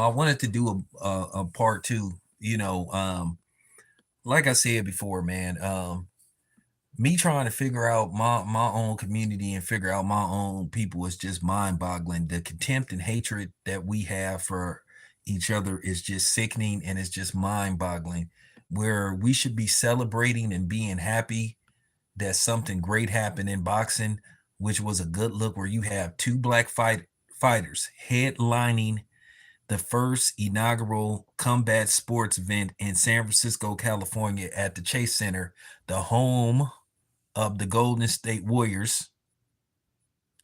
I wanted to do a part two. Like I said before, man. Me trying to figure out my own community and figure out my own people is just mind boggling. The contempt and hatred that we have for each other is just sickening, and it's just mind boggling. Where we should be celebrating and being happy that something great happened in boxing, which was a good look where you have two black fighters headlining the first inaugural combat sports event in San Francisco, California at the Chase Center, the home of the Golden State Warriors,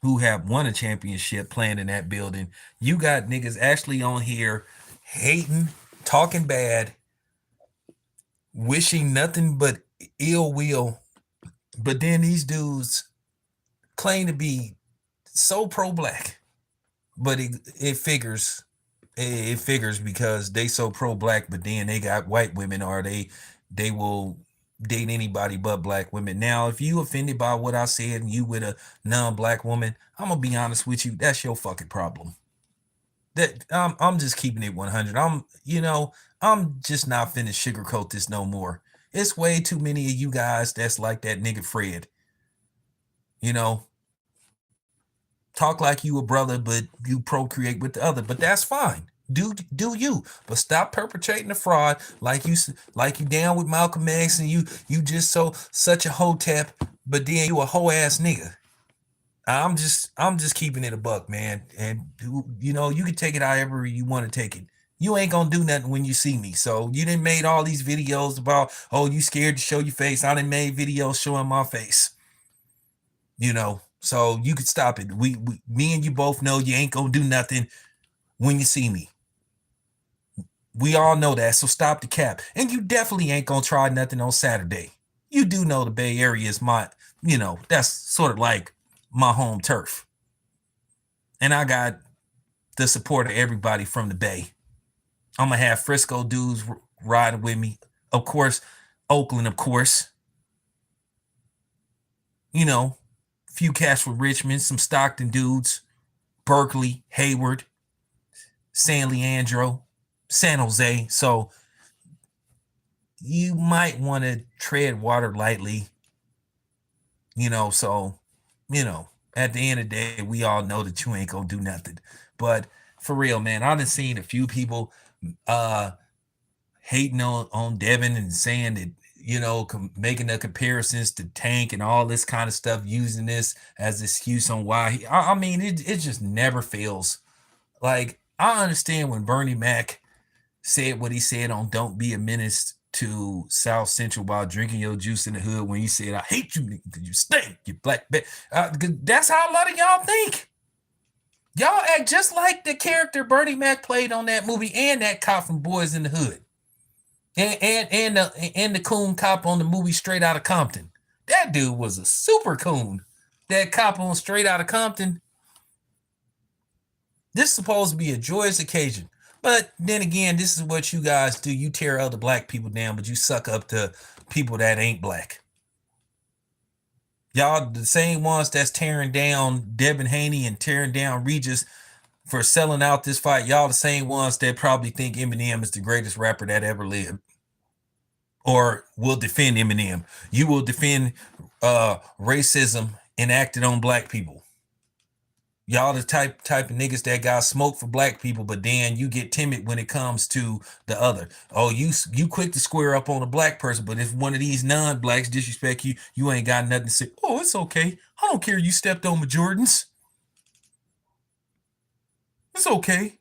who have won a championship playing in that building. You got niggas actually on here hating, talking bad, wishing nothing but ill will. But then these dudes claim to be so pro black. But it figures. It figures because they so pro black, but then they got white women, or they will date anybody but black women. Now, if you offended by what I said and you with a non-black woman, I'm gonna be honest with you, that's your fucking problem. That I'm just keeping it 100. I'm just not finna sugarcoat this no more. It's way too many of you guys that's like that nigga Fred. You know, talk like you a brother, but you procreate with the other. But that's fine. Do you? But stop perpetrating the fraud like you down with Malcolm X and you just such a hotep, but then you a hoe ass nigga. I'm just keeping it a buck, man. And you can take it however you want to take it. You ain't gonna do nothing when you see me. So you done made all these videos about, oh, you scared to show your face. I done made videos showing my face. So you could stop it. Me and you both know you ain't gonna do nothing when you see me. We all know that, so stop the cap. And you definitely ain't gonna try nothing on Saturday. You do know the Bay Area is that's sort of like my home turf. And I got the support of everybody from the Bay. I'm gonna have Frisco dudes riding with me. Of course, Oakland, of course. Few cats from Richmond, some Stockton dudes, Berkeley, Hayward, San Leandro, San Jose. So you might want to tread water lightly. At the end of the day, we all know that you ain't gonna do nothing. But for real, man, I've seen a few people hating on Devin and saying that, making the comparisons to Tank and all this kind of stuff, using this as excuse on why. I mean, it just never fails. Like, I understand when Bernie Mac said what he said on "Don't Be a Menace to South Central while drinking your juice in the hood," when he said, "I hate you because you stink, you black bitch." That's how a lot of y'all think. Y'all act just like the character Bernie Mac played on that movie and that cop from Boys in the Hood. And the coon cop on the movie Straight Outta Compton. That dude was a super coon. That cop on Straight Outta Compton. This is supposed to be a joyous occasion. But then again, this is what you guys do. You tear other black people down, but you suck up to people that ain't black. Y'all the same ones that's tearing down Devin Haney and tearing down Regis for selling out this fight. Y'all the same ones that probably think Eminem is the greatest rapper that ever lived. Or will defend Eminem. You will defend racism enacted on black people. Y'all the type of niggas that got smoke for black people, but then you get timid when it comes to the other. Oh, you quick to square up on a black person, but if one of these non-blacks disrespect you, you ain't got nothing to say. Oh, it's okay. I don't care you stepped on my Jordans. It's okay.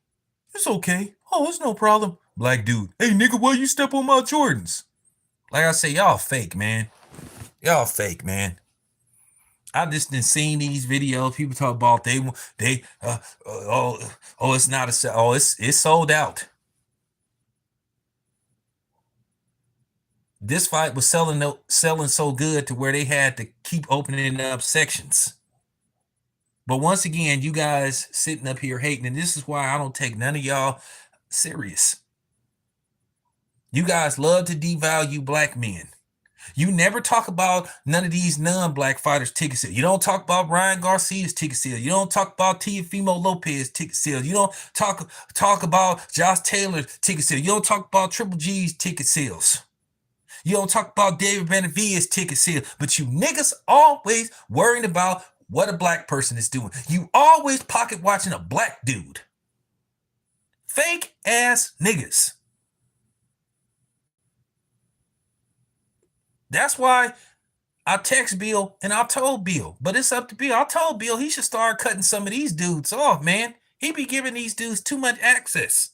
It's okay. Oh, it's no problem. Black dude. Hey, nigga, why you step on my Jordans? Like I say, y'all fake, man. Y'all fake, man. I just done seen these videos. People talk about it's not it's sold out. This fight was selling so good to where they had to keep opening up sections. But once again, you guys sitting up here hating, and this is why I don't take none of y'all serious. You guys love to devalue black men. You never talk about none of these non-black fighters' ticket sales. You don't talk about Ryan Garcia's ticket sales. You don't talk about Teofimo Lopez's ticket sales. You don't talk about Josh Taylor's ticket sales. You don't talk about Triple G's ticket sales. You don't talk about David Benavidez's ticket sales. But you niggas always worrying about what a black person is doing. You always pocket watching a black dude. Fake ass niggas. That's why I text Bill and I told Bill, but it's up to Bill. I told Bill he should start cutting some of these dudes off, man. He be giving these dudes too much access.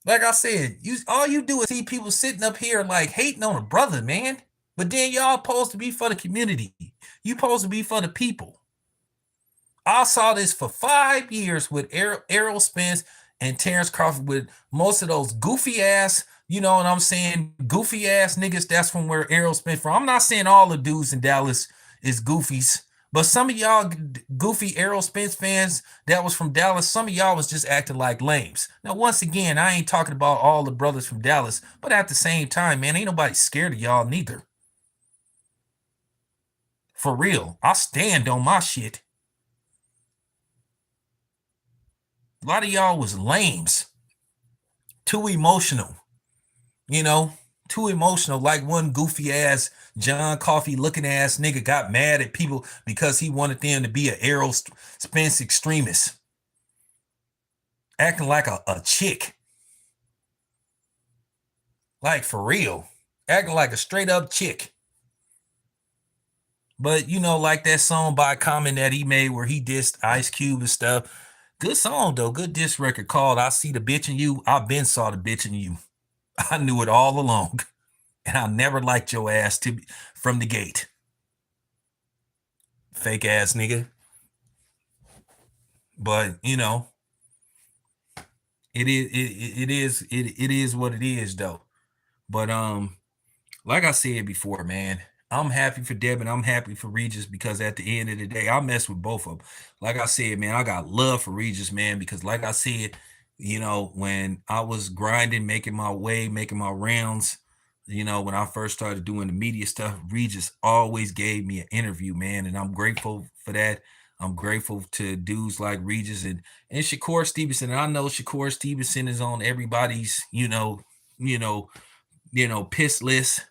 Like I said, all you do is see people sitting up here like hating on a brother, man. But then y'all supposed to be for the community. You supposed to be for the people. I saw this for 5 years with Errol Spence and Terrence Crawford with most of those goofy ass, you know what I'm saying, goofy ass niggas. That's from where Errol Spence from. I'm not saying all the dudes in Dallas is goofies, but some of y'all goofy Errol Spence fans that was from Dallas, some of y'all was just acting like lames. Now, once again, I ain't talking about all the brothers from Dallas, but at the same time, man, ain't nobody scared of y'all neither. For real, I stand on my shit. A lot of y'all was lames. Too emotional. You know, too emotional. Like one goofy ass John Coffey looking ass nigga got mad at people because he wanted them to be an Errol Spence extremist. Acting like a chick. Like for real. Acting like a straight up chick. But you know, like that song by Common that he made where he dissed Ice Cube and stuff. Good song though. Good diss record called I See the Bitch in You. I been saw the bitch in you. I knew it all along. And I never liked your ass from the gate. Fake ass nigga. But you know, it is what it is though. But like I said before, man, I'm happy for Devin. I'm happy for Regis because at the end of the day, I mess with both of them. Like I said, man, I got love for Regis, man, because like I said, you know, when I was grinding, making my way, making my rounds, you know, when I first started doing the media stuff, Regis always gave me an interview, man, and I'm grateful for that. I'm grateful to dudes like Regis and Shakur Stevenson. And I know Shakur Stevenson is on everybody's, piss list.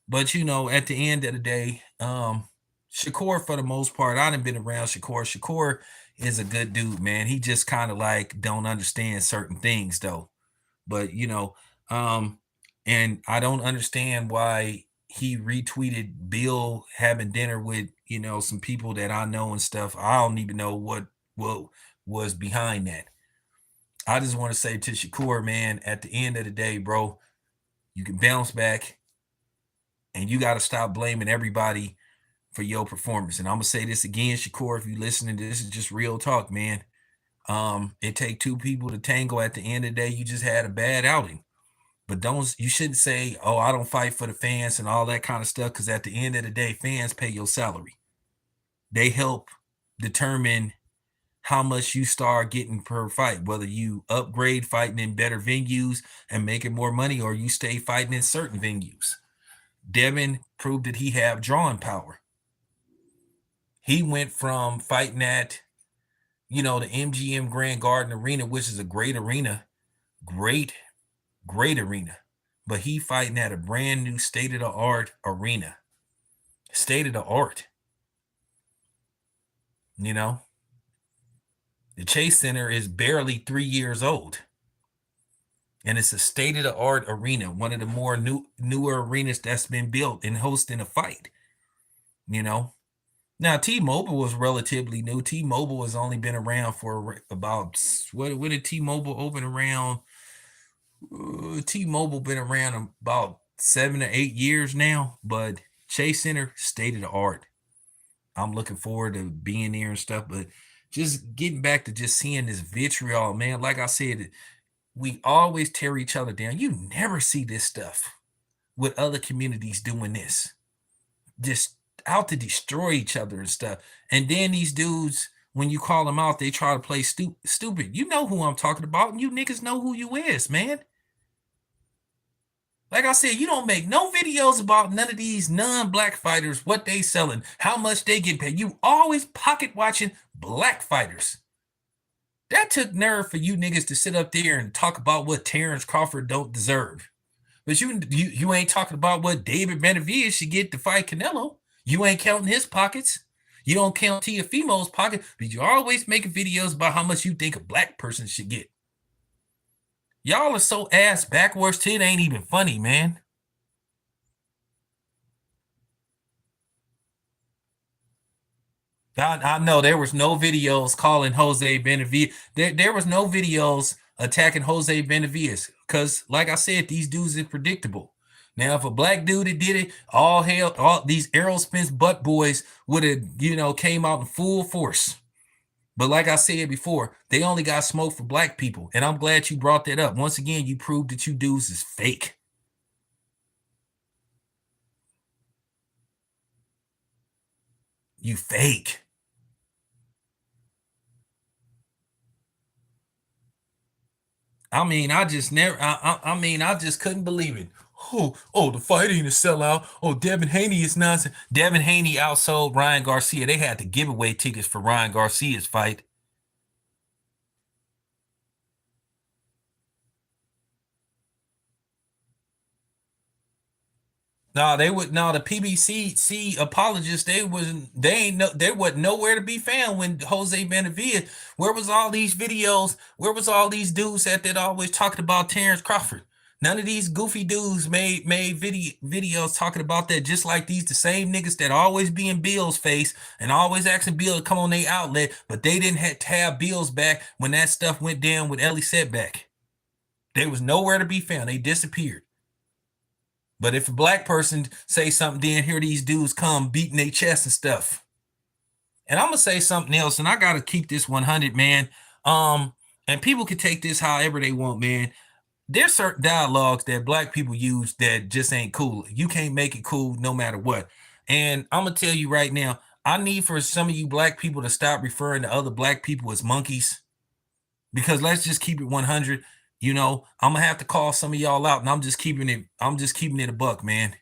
But you know, at the end of the day, Shakur, for the most part, I done been around Shakur. Shakur is a good dude, man. He just kind of like don't understand certain things though. But you know, and I don't understand why he retweeted Bill having dinner with, you know, some people that I know and stuff. I don't even know what was behind that. I just want to say to Shakur, man, at the end of the day, bro, you can bounce back and you got to stop blaming everybody for your performance. And I'm gonna say this again, Shakur, if you listening, this is just real talk, man. It take two people to tango. At the end of the day, you just had a bad outing. But you shouldn't say, oh, I don't fight for the fans and all that kind of stuff, because at the end of the day, fans pay your salary. They help determine how much you start getting per fight, whether you upgrade fighting in better venues and making more money, or you stay fighting in certain venues. Devin proved that he have drawing power. He went from fighting at, you know, the MGM Grand Garden Arena, which is a great arena, great arena. But he fighting at a brand new state-of-the-art arena. State-of-the-art. You know? The Chase Center is barely 3 years old. And it's a state-of-the-art arena, one of the more newer arenas that's been built and hosting a fight. You know? Now, T-Mobile was relatively new. T-Mobile has only been around for about, when did T-Mobile open around? T-Mobile been around about 7 or 8 years now, but Chase Center, state of the art. I'm looking forward to being there and stuff, but just getting back to just seeing this vitriol, man. Like I said, we always tear each other down. You never see this stuff with other communities doing this. Just out to destroy each other and stuff. And then these dudes, when you call them out, they try to play stupid. You know who I'm talking about, and you niggas know who you is, man. Like I said, you don't make no videos about none of these non-black fighters, what they selling, how much they get paid. You always pocket watching black fighters. That took nerve for you niggas to sit up there and talk about what Terrence Crawford don't deserve. But you ain't talking about what David Benavidez should get to fight Canelo. You ain't counting his pockets. You don't count Teofimo's pocket, but you're always making videos about how much you think a black person should get. Y'all are so ass backwards to it ain't even funny, man. I know there was no videos calling Jose Benavidez. There was no videos attacking Jose Benavidez because, like I said, these dudes are predictable. Now, if a black dude that did it, all hell, all these Aerosmith butt boys would have, came out in full force. But like I said before, they only got smoke for black people, and I'm glad you brought that up. Once again, you proved that you dudes is fake. You fake. I mean, I just never. I mean, I just couldn't believe it. The fight ain't a sellout. Oh, Devin Haney is nonsense. Devin Haney outsold Ryan Garcia. They had to give away tickets for Ryan Garcia's fight. No, they would. No, the PBC apologists. They wasn't. They ain't. No, they wasn't nowhere to be found when Jose Benavidez. Where was all these videos? Where was all these dudes that always talking about Terrence Crawford? None of these goofy dudes made videos talking about that. Just like these, the same niggas that always be in Bill's face and always asking Bill to come on their outlet, but they didn't have to have Bill's back when that stuff went down with Ellie Setback. They was nowhere to be found. They disappeared. But if a black person say something, then here these dudes come beating their chest and stuff. And I'm gonna say something else, and I gotta keep this 100, man. And people can take this however they want, man. There's certain dialogues that black people use that just ain't cool. You can't make it cool no matter what. And I'm gonna tell you right now, I need for some of you black people to stop referring to other black people as monkeys. Because let's just keep it 100. I'm gonna have to call some of y'all out, and I'm just keeping it a buck, man.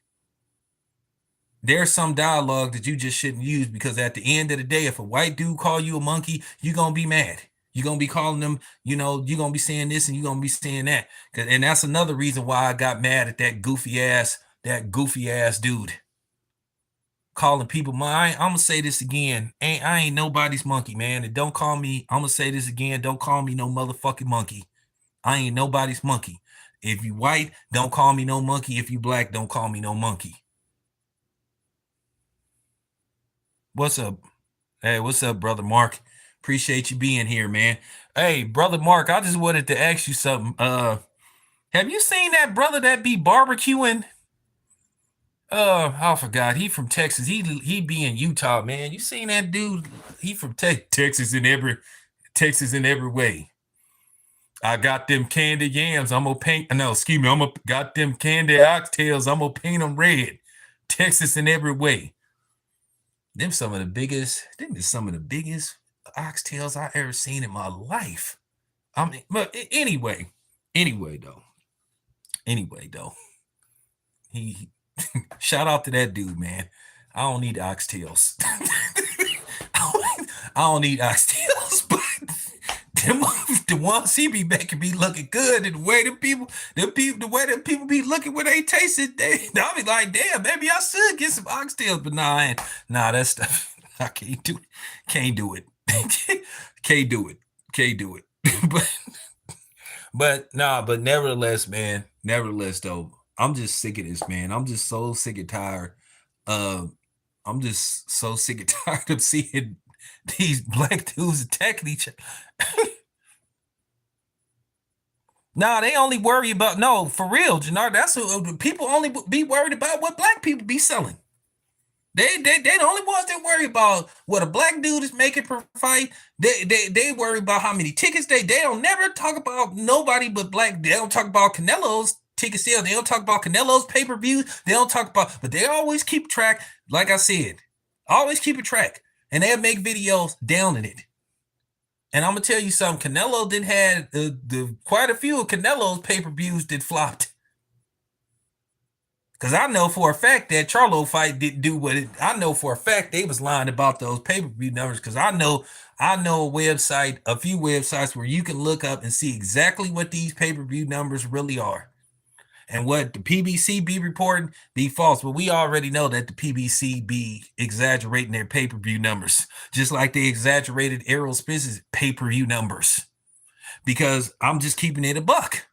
There's some dialogue that you just shouldn't use because at the end of the day, if a white dude call you a monkey, you're gonna be mad. You're gonna be calling them, you're gonna be saying this and you're gonna be saying that. And that's another reason why I got mad at that goofy ass dude calling people I'm gonna say this again. I ain't nobody's monkey, man. And don't call me, I'm gonna say this again, don't call me no motherfucking monkey. I ain't nobody's monkey. If you white, don't call me no monkey. If you black, don't call me no monkey. What's up? Hey, what's up, brother Mark? Appreciate you being here, man. Hey, brother Mark, I just wanted to ask you something. Have you seen that brother that be barbecuing? I forgot. He from Texas. He be in Utah, man. You seen that dude? He from Texas in every way. I got them candy yams. I'm gonna paint. No, excuse me. I'm gonna got them candy oxtails. I'm gonna paint them red. Texas in every way. Them some of the biggest. Them is some of the biggest oxtails I ever seen in my life. I mean, but anyway though, he shout out to that dude, man. I don't need oxtails. I don't need oxtails, but them, the ones he be making be looking good, and the way the people be looking when they taste it, I'll be like, damn, maybe I should get some oxtails, but nah, that stuff I can't do it, can't do it, can't do it, can't do it. but but nevertheless, man, nevertheless though, I'm just sick of this, man. I'm just so sick and tired. Uh, I'm just so sick and tired of seeing these black dudes attacking each other. Nah, they only worry about no, for real, Jannar. That's what people only be worried about what black people be selling. They the only ones that worry about what a black dude is making per fight. They worry about how many tickets they don't never talk about nobody but black. They don't talk about Canelo's ticket sales. They don't talk about Canelo's pay-per-views. They don't talk about, but they always keep track, like I said, always keep a track. And they'll make videos down in it. And I'm gonna tell you something. Canelo did had the quite a few of Canelo's pay-per-views that flopped. Because I know for a fact that Charlo fight didn't do what it. I know for a fact they was lying about those pay-per-view numbers. Because I know a website, a few websites where you can look up and see exactly what these pay-per-view numbers really are. And what the PBC be reporting be false. But we already know that the PBC be exaggerating their pay-per-view numbers. Just like they exaggerated Errol Spitz's pay-per-view numbers. Because I'm just keeping it a buck.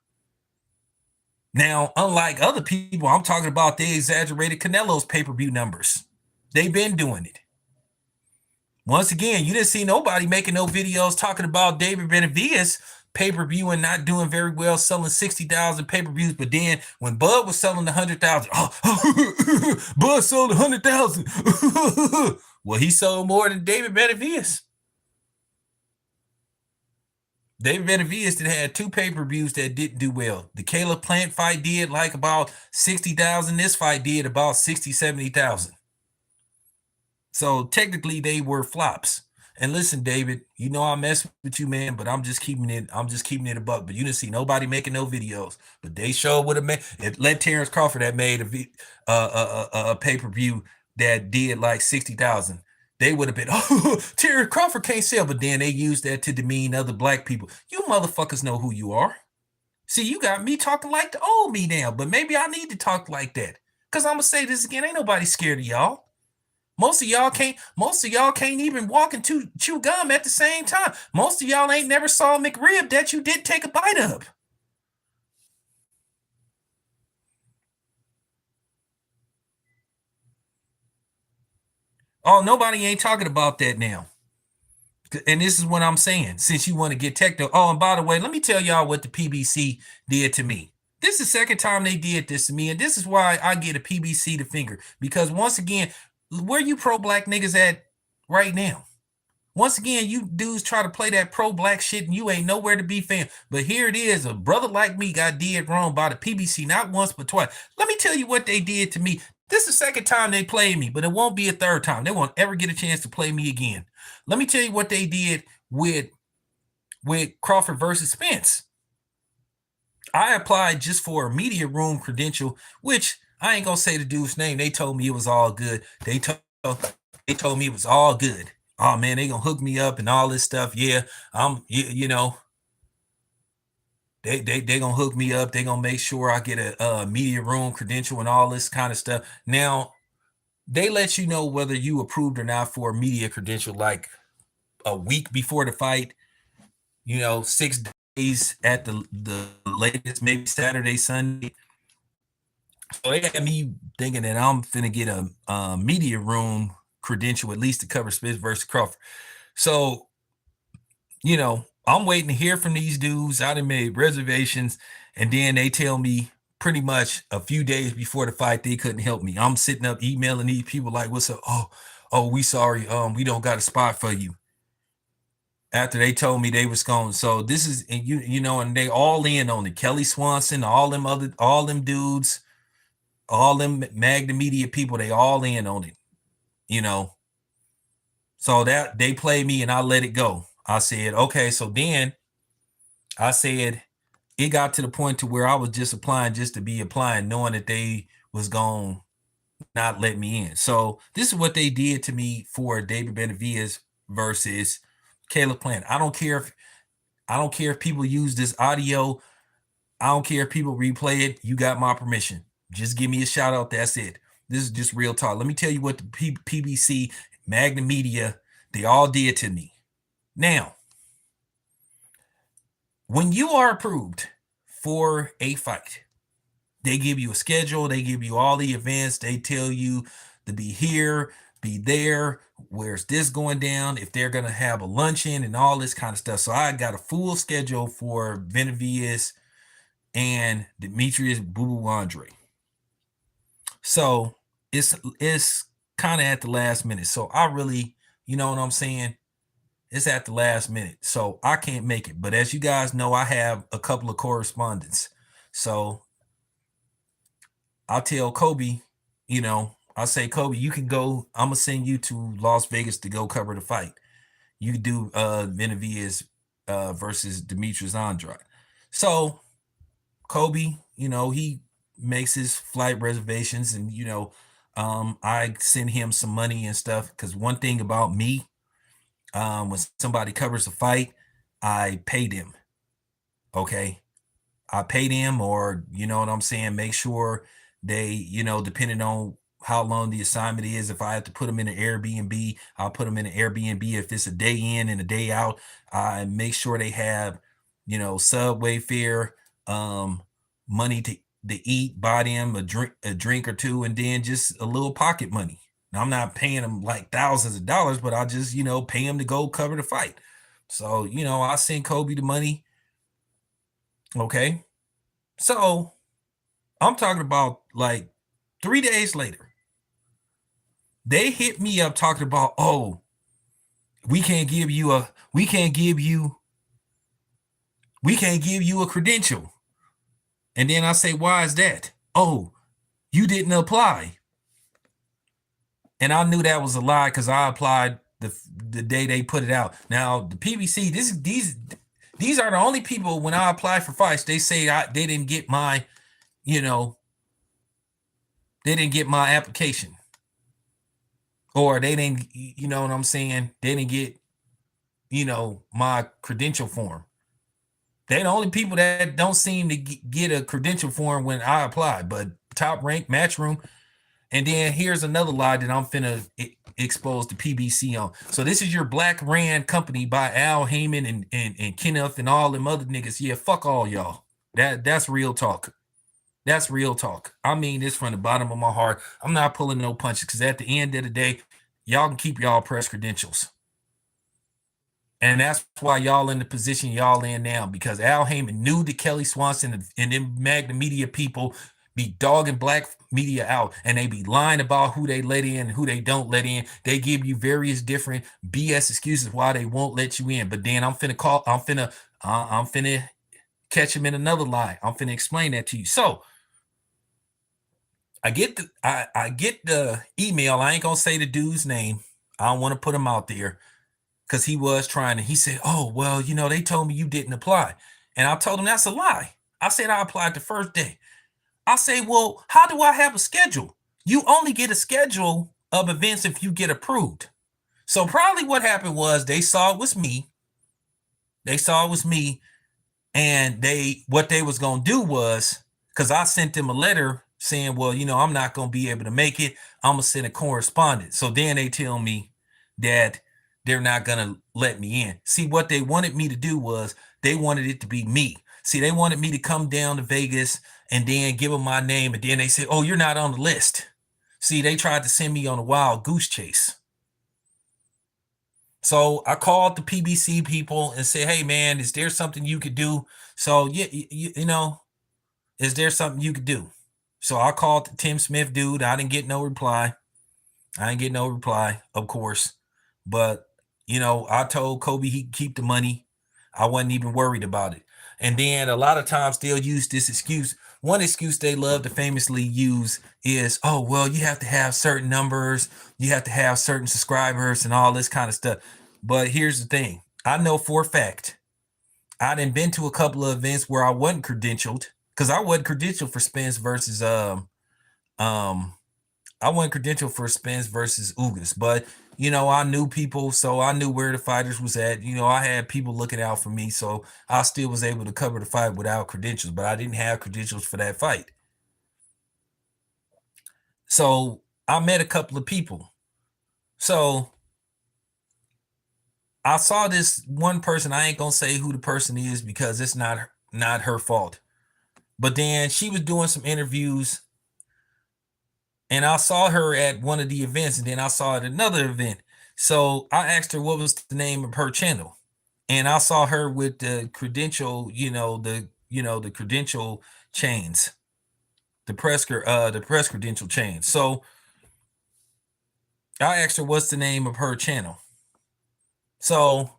Now, unlike other people, I'm talking about they exaggerated Canelo's pay-per-view numbers. They've been doing it. Once again, you didn't see nobody making no videos talking about David Benavidez pay-per-view and not doing very well, selling 60,000 pay-per-views. But then when Bud was selling 100,000, Bud sold 100,000. Well, he sold more than David Benavidez. David Benavidez had two pay-per-views that didn't do well. The Caleb Plant fight did like about 60,000. This fight did about 60, 70,000. So technically they were flops. And listen, David, you know I mess with you, man, but I'm just keeping it a buck. But you didn't see nobody making no videos. But they sure would have made it. Let Terrence Crawford have made a pay-per-view that did like 60,000. They would have been, oh, Terrence Crawford can't sell, but then they used that to demean other black people. You motherfuckers know who you are. See, you got me talking like the old me now, but maybe I need to talk like that. Because I'm gonna say this again, ain't nobody scared of y'all. Most of y'all can't even walk and chew gum at the same time. Most of y'all ain't never saw a McRib that you did take a bite of. Oh, nobody ain't talking about that now. And this is what I'm saying. Since you want to get technical. Oh, and by the way, let me tell y'all what the PBC did to me. This is the second time they did this to me, and this is why I get a PBC to finger. Because once again, where you pro-black niggas at right now? Once again, you dudes try to play that pro-black shit and you ain't nowhere to be found. But here it is, a brother like me got did wrong by the PBC not once but twice. Let me tell you what they did to me. This is the second time they played me, but it won't be a third time. They won't ever get a chance to play me again. Let me tell you what they did with Crawford versus Spence. I applied just for a media room credential, which I ain't gonna say the dude's name. They told me it was all good. They told me it was all good. Oh man, they gonna hook me up and all this stuff. Yeah, you know, they gonna hook me up. They gonna make sure I get a media room credential and all this kind of stuff. Now, they let you know whether you approved or not for a media credential like a week before the fight. 6 days at the latest, maybe Saturday, Sunday. So they had me thinking that I'm finna get a media room credential at least to cover Spence versus Crawford. So, I'm waiting to hear from these dudes. I done made reservations, and then they tell me pretty much a few days before the fight they couldn't help me. I'm sitting up emailing these people like, "What's up? Oh, we sorry. We don't got a spot for you." After they told me they was going, so this is, and and they all in on it. Kelly Swanson, all them dudes, all them Magna Media people, they all in on it. You know, so that they played me and I let it go. I said, okay. So then I said it got to the point to where I was just applying just to be applying, knowing that they was going to not let me in. So this is what they did to me for David Benavidez versus Caleb Plant. I don't care if people use this audio. I don't care if people replay it. You got my permission. Just give me a shout out. That's it. This is just real talk. Let me tell you what the PBC, Magna Media, they all did to me. Now, when you are approved for a fight, they give you a schedule. They give you all the events. They tell you to be here, be there. Where's this going down? If they're going to have a luncheon and all this kind of stuff. So I got a full schedule for Benavidez and Demetrius Boo Andre. So it's kind of at the last minute. So I really, you know what I'm saying? It's at the last minute. So I can't make it. But as you guys know, I have a couple of correspondents. So I'll tell Kobe, I'll say, Kobe, you can go. I'm gonna send you to Las Vegas to go cover the fight. You can do Benavidez versus Demetrius Andrade. So Kobe, he makes his flight reservations, and I send him some money and stuff. Because one thing about me, when somebody covers a fight, I pay them. Okay, I pay them, or you know what I'm saying. Make sure they, depending on how long the assignment is. If I have to put them in an Airbnb, I'll put them in an Airbnb. If it's a day in and a day out, I make sure they have, subway fare, um, money to eat, buy them a drink or two, and then just a little pocket money. Now, I'm not paying them like thousands of dollars, but I just, pay them to go cover the fight. So, I send Kobe the money. Okay. So I'm talking about like 3 days later, they hit me up talking about, oh, we can't give you a credential. And then I say, why is that? Oh, you didn't apply. And I knew that was a lie because I applied the day they put it out. Now the PBC, these are the only people when I apply for fights, they say they didn't get my, they didn't get my application. Or they didn't, you know what I'm saying? They didn't get, my credential form. They're the only people that don't seem to get a credential form when I apply. But Top Rank, Matchroom, and then here's another lie that I'm finna expose the PBC on. So this is your Black Rand company by Al Heyman and Kenneth and all them other niggas. Yeah, fuck all y'all. That's real talk. That's real talk. I mean this from the bottom of my heart. I'm not pulling no punches because at the end of the day, y'all can keep y'all press credentials. And that's why y'all in the position y'all in now, because Al Heyman knew that Kelly Swanson and them Magna Media people be dogging black media out, and they be lying about who they let in and who they don't let in. They give you various different BS excuses why they won't let you in. But then I'm finna catch him in another lie. I'm finna explain that to you. So I get the email. I ain't gonna say the dude's name. I don't want to put him out there because he was trying to. He said, "Oh well, they told me you didn't apply," and I told him that's a lie. I said I applied the first day. I say, well, how do I have a schedule? You only get a schedule of events if you get approved. So probably what happened was they saw it was me. They saw it was me, and what they was gonna do was, because I sent them a letter saying, well, I'm not gonna be able to make it. I'm gonna send a correspondent. So then they tell me that they're not gonna let me in. See, what they wanted me to do was they wanted it to be me. See, they wanted me to come down to Vegas and then give them my name, and then they said, oh, you're not on the list. See, they tried to send me on a wild goose chase. So I called the PBC people and said, hey, man, is there something you could do? So, yeah, is there something you could do? So I called the Tim Smith dude. I didn't get no reply. Of course. But, I told Kobe he'd keep the money. I wasn't even worried about it. And then a lot of times they'll use this excuse. One excuse they love to famously use is, oh, well, you have to have certain numbers, you have to have certain subscribers and all this kind of stuff. But here's the thing. I know for a fact, I done been to a couple of events where I wasn't credentialed, because I wasn't credentialed for Spence versus I wasn't credentialed for Spence versus Ugas, but I knew people, so I knew where the fighters was at. I had people looking out for me, so I still was able to cover the fight without credentials, but I didn't have credentials for that fight. So I met a couple of people. So I saw this one person. I ain't gonna say who the person is because it's not her fault. But then she was doing some interviews, and I saw her at one of the events, and then I saw her at another event. So I asked her what was the name of her channel, and I saw her with the credential, the credential chains, the press credential chains. So I asked her what's the name of her channel. So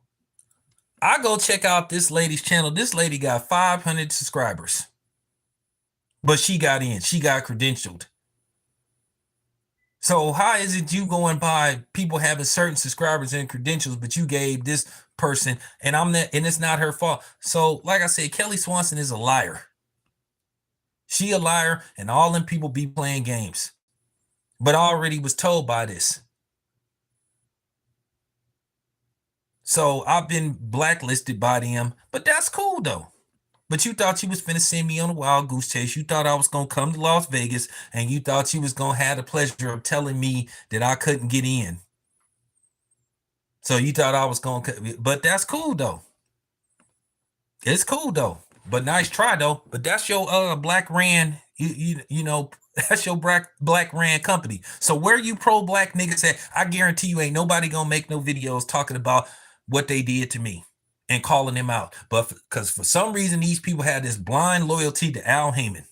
I go check out this lady's channel. This lady got 500 subscribers, but she got in. She got credentialed. So how is it you going by people having certain subscribers and credentials, but you gave this person, and it's not her fault. So like I said, Kelly Swanson is a liar. She a liar, and all them people be playing games. But I already was told by this. So I've been blacklisted by them, but that's cool though. But you thought you was finna send me on a wild goose chase. You thought I was gonna come to Las Vegas, and you thought you was gonna have the pleasure of telling me that I couldn't get in. So you thought I was gonna, but that's cool though. It's cool though. But nice try though. But that's your black Rand. You know that's your black Rand company. So where you pro black niggas at? I guarantee you ain't nobody gonna make no videos talking about what they did to me and calling them out. But because for some reason these people have this blind loyalty to Al Heyman,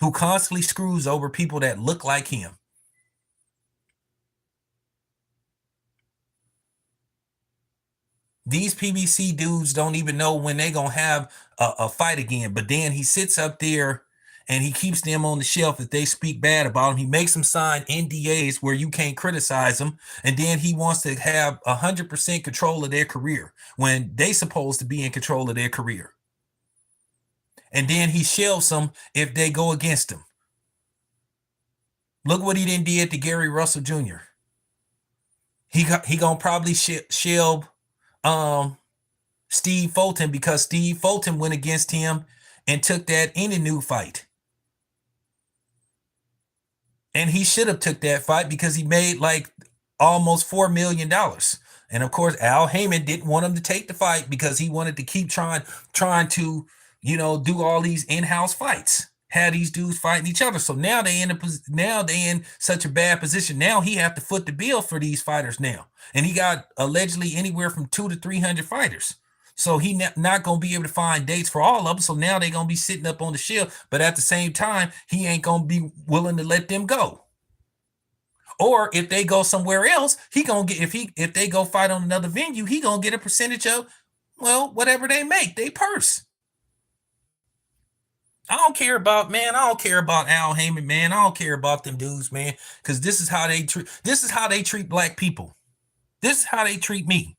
who constantly screws over people that look like him. These PBC dudes don't even know when they gonna have a fight again. But then he sits up there and he keeps them on the shelf if they speak bad about him. He makes them sign NDAs where you can't criticize them, and then he wants to have 100% control of their career when they supposed to be in control of their career. And then he shelves them if they go against him. Look what he then did to Gary Russell Jr. He gonna probably shelve Steve Fulton because Steve Fulton went against him and took that Inanu fight. And he should have took that fight because he made like almost $4 million. And of course, Al Heyman didn't want him to take the fight because he wanted to keep trying to, do all these in-house fights. Had these dudes fighting each other. So now they in such a bad position. Now he have to foot the bill for these fighters now. And he got allegedly anywhere from 200 to 300 fighters. So he not going to be able to find dates for all of them. So now they're going to be sitting up on the shelf. But at the same time, he ain't going to be willing to let them go. Or if they go somewhere else, he going to get, if they go fight on another venue, he going to get a percentage of, well, whatever they make, they purse. I don't care about Al Heyman, man. I don't care about them dudes, man, because this is how they treat black people. This is how they treat me.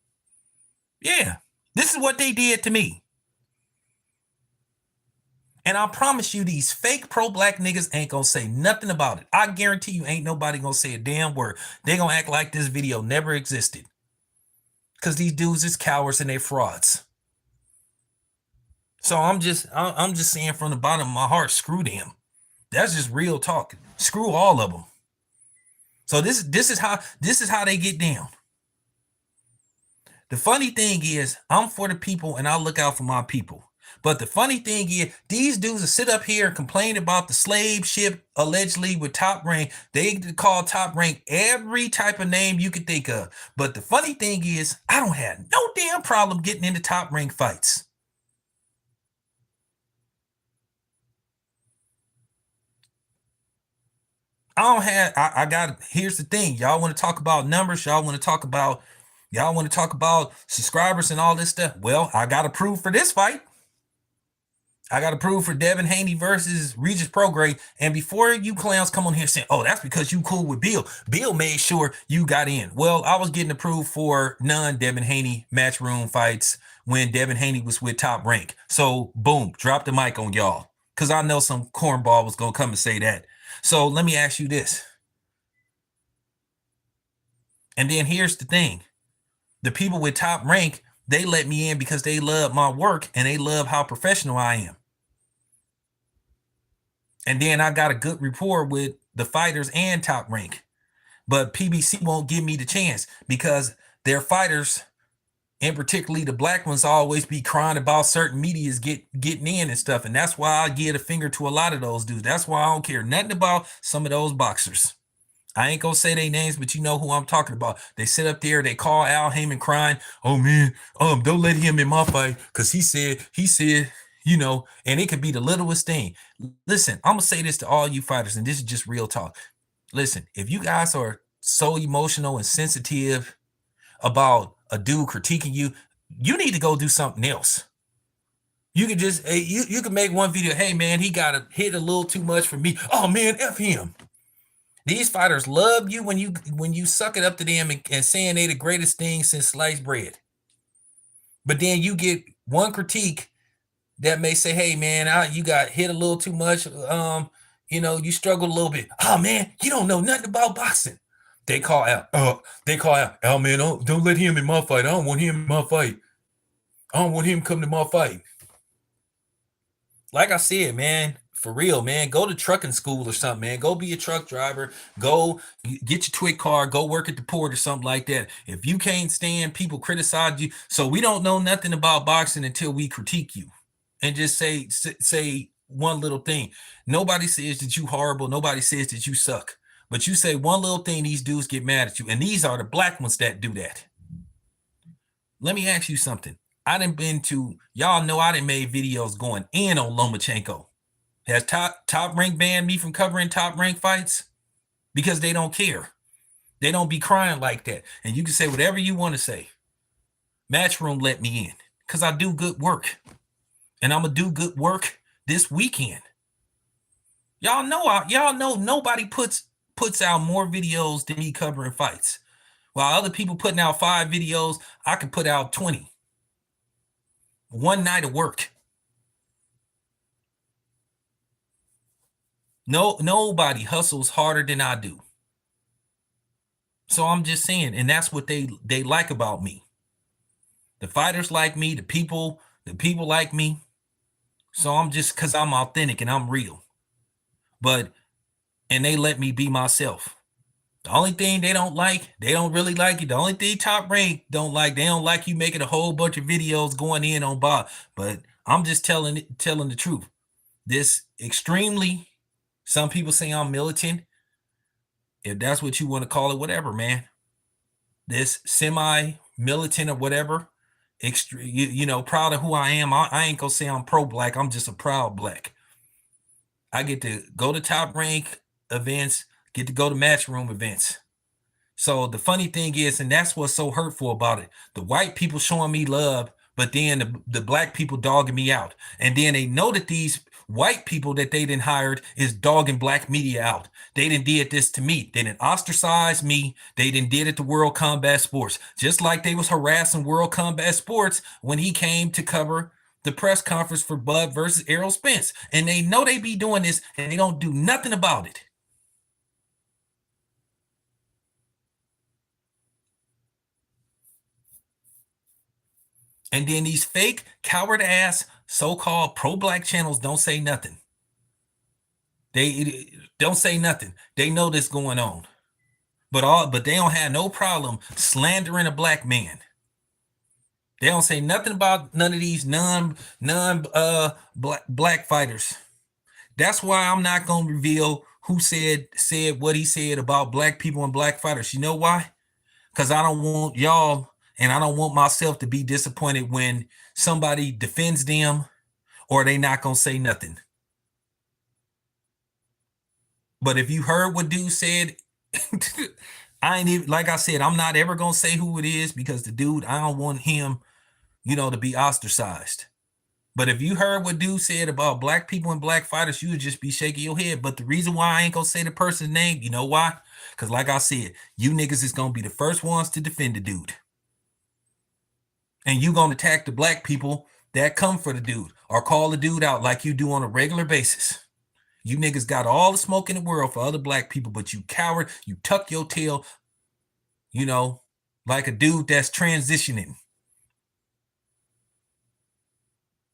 Yeah. This is what they did to me. And I promise you, these fake pro-black niggas ain't gonna say nothing about it. I guarantee you ain't nobody gonna say a damn word. They gonna act like this video never existed. Because these dudes is cowards and they frauds. So I'm just saying from the bottom of my heart, screw them. That's just real talk. Screw all of them. So this is how they get down. The funny thing is, I'm for the people and I look out for my people. But the funny thing is, these dudes that sit up here and complain about the slave ship allegedly with Top Rank. They call Top Rank every type of name you could think of. But the funny thing is, I don't have no damn problem getting into Top Rank fights. Here's the thing. Y'all want to talk about numbers. Y'all want to talk about subscribers and all this stuff. Well, I got approved for this fight. I got approved for Devin Haney versus Regis Prograde. And before you clowns come on here saying, oh, that's because you cool with Bill. Bill made sure you got in. Well, I was getting approved for non-Devin Haney matchroom fights when Devin Haney was with Top Rank. So, boom, drop the mic on y'all. Because I know some cornball was going to come and say that. So, let me ask you this. And then here's the thing. The people with Top Rank, they let me in because they love my work and they love how professional I am. And then I got a good rapport with the fighters and Top Rank. But PBC won't give me the chance because their fighters, and particularly the black ones, always be crying about certain medias getting in and stuff. And that's why I give a finger to a lot of those dudes. That's why I don't care nothing about some of those boxers. I ain't gonna say their names, but you know who I'm talking about. They sit up there, they call Al Heyman crying, oh man, don't let him in my fight, because he said, and it could be the littlest thing. Listen, I'm gonna say this to all you fighters, and this is just real talk. Listen, if you guys are so emotional and sensitive about a dude critiquing you, you need to go do something else. You can just, you can make one video, hey man, he got hit a little too much for me. Oh man, F him. These fighters love you when you suck it up to them and saying they the greatest thing since sliced bread. But then you get one critique that may say, hey man, you got hit a little too much. You struggled a little bit. Oh man, you don't know nothing about boxing. They call out, oh man, don't let him in my fight. I don't want him in my fight. I don't want him coming to my fight. Like I said, man, for real, man, go to trucking school or something, man. Go be a truck driver. Go get your twit car. Go work at the port or something like that. If you can't stand people criticize you, so we don't know nothing about boxing until we critique you, and just say one little thing. Nobody says that you horrible. Nobody says that you suck. But you say one little thing, these dudes get mad at you, and these are the black ones that do that. Let me ask you something. I done been to, y'all know I done made videos going in on Lomachenko. Has top rank banned me from covering top rank fights? Because they don't care. They don't be crying like that. And you can say whatever you want to say. Matchroom let me in because I do good work. And I'm going to do good work this weekend. Y'all know nobody puts out more videos than me covering fights. While other people putting out 5 videos, I can put out 20. One night of work. Nobody hustles harder than I do. So I'm just saying, and that's what they like about me. The fighters like me, the people like me. So I'm just, because I'm authentic and I'm real. And they let me be myself. The only thing they don't really like you. The only thing Top Rank don't like, they don't like you making a whole bunch of videos going in on Bob. But I'm just telling the truth. This extremely, some people say I'm militant. If that's what you want to call it, whatever, man. This semi-militant or whatever, proud of who I am. I ain't gonna say I'm pro-black. I'm just a proud black. I get to go to Top Rank events, get to go to Matchroom events. So the funny thing is, and that's what's so hurtful about it, the white people showing me love, but then the black people dogging me out. And then they know that these white people that they done hired is dogging black media out. They done did this to me. They done ostracized me. They done did it to World Combat Sports. Just like they was harassing World Combat Sports when he came to cover the press conference for Bud versus Errol Spence. And they know they be doing this and they don't do nothing about it. And then these fake, coward ass, so-called pro-black channels don't say nothing. They don't say nothing. They know this going on. But they don't have no problem slandering a black man. They don't say nothing about none of these black fighters. That's why I'm not gonna reveal who said what he said about black people and black fighters. You know why? Because I don't want y'all and I don't want myself to be disappointed when somebody defends them or they not gonna say nothing. But if you heard what dude said, I ain't even, like I said, I'm not ever gonna say who it is because the dude, I don't want him, to be ostracized. But if you heard what dude said about black people and black fighters, you would just be shaking your head. But the reason why I ain't gonna say the person's name, you know why? Because like I said, you niggas is gonna be the first ones to defend the dude. And you gonna attack the black people that come for the dude or call the dude out like you do on a regular basis. You niggas got all the smoke in the world for other black people, but you coward, you tuck your tail, like a dude that's transitioning.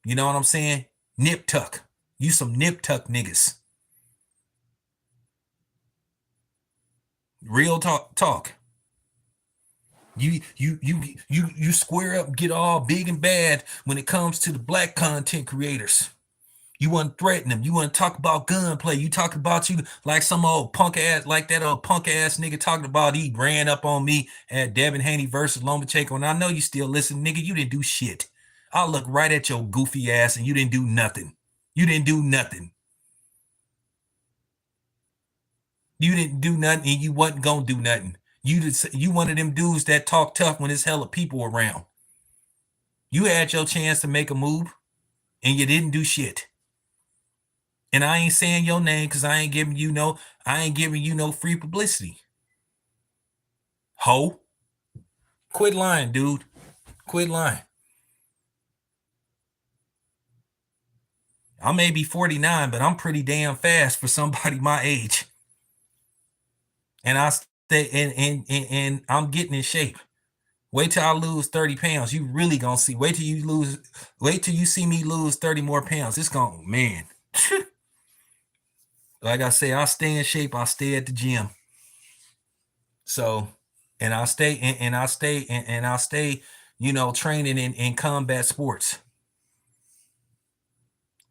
You know what I'm saying? Nip tuck. You some nip tuck niggas. Real talk. You square up, get all big and bad when it comes to the black content creators. You want to threaten them. You want to talk about gunplay. You talk about you like some old punk ass, like that old punk ass nigga talking about he ran up on me at Devin Haney versus Lomachenko. And I know you still listen, nigga. You didn't do shit. I look right at your goofy ass and you didn't do nothing. You didn't do nothing. You didn't do nothing and you wasn't gonna do nothing. You one of them dudes that talk tough when there's hella people around. You had your chance to make a move and you didn't do shit. And I ain't saying your name because I ain't giving you no free publicity. Ho. Quit lying, dude. Quit lying. I may be 49, but I'm pretty damn fast for somebody my age. And I stay and I'm getting in shape. Wait till I lose 30 pounds. You really gonna see. Wait till you see me lose 30 more pounds. It's gonna, man. Like I say, I stay in shape, I stay at the gym. So, and I stay and I stay, training in combat sports.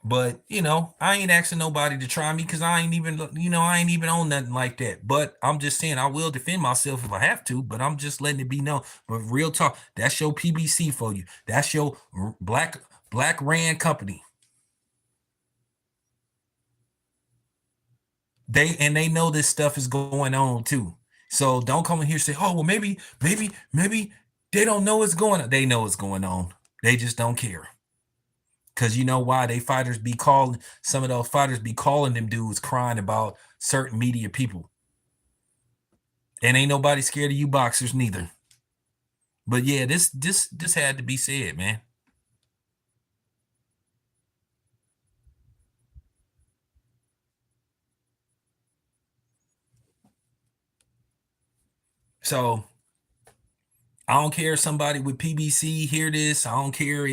But I ain't asking nobody to try me because I ain't even on nothing like that. But I'm just saying I will defend myself if I have to. But I'm just letting it be known. But real talk, that's your PBC for you. That's your Black Rand company. They know this stuff is going on too. So don't come in here and say, oh well, maybe they don't know what's going on. They know what's going on. They just don't care. Cause you know why some of those fighters be calling them dudes crying about certain media people. And ain't nobody scared of you boxers neither. But yeah, this had to be said, man. So I don't care if somebody with PBC hear this. I don't care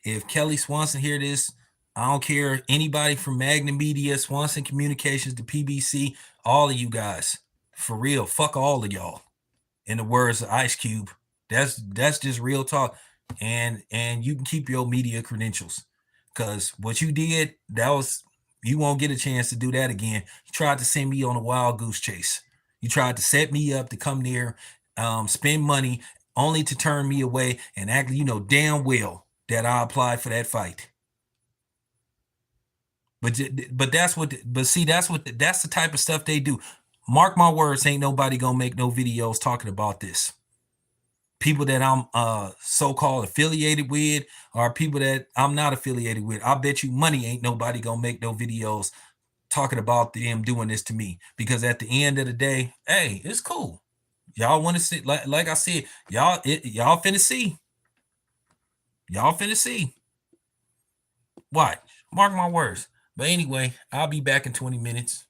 if Kelly Swanson hear this. I don't care anybody from Magna Media, Swanson Communications, to PBC, all of you guys. For real, fuck all of y'all. In the words of Ice Cube, that's just real talk. And you can keep your media credentials, because what you did, you won't get a chance to do that again. You tried to send me on a wild goose chase. You tried to set me up to come there, spend money, only to turn me away, and actually, damn well that I applied for that fight. But that's the type of stuff they do. Mark my words, ain't nobody gonna make no videos talking about this. People that I'm so-called affiliated with, or people that I'm not affiliated with, I bet you money ain't nobody gonna make no videos talking about them doing this to me. Because at the end of the day, hey, it's cool. Y'all want to see, like I said, y'all finna see. Y'all finna see. Watch. Mark my words. But anyway, I'll be back in 20 minutes.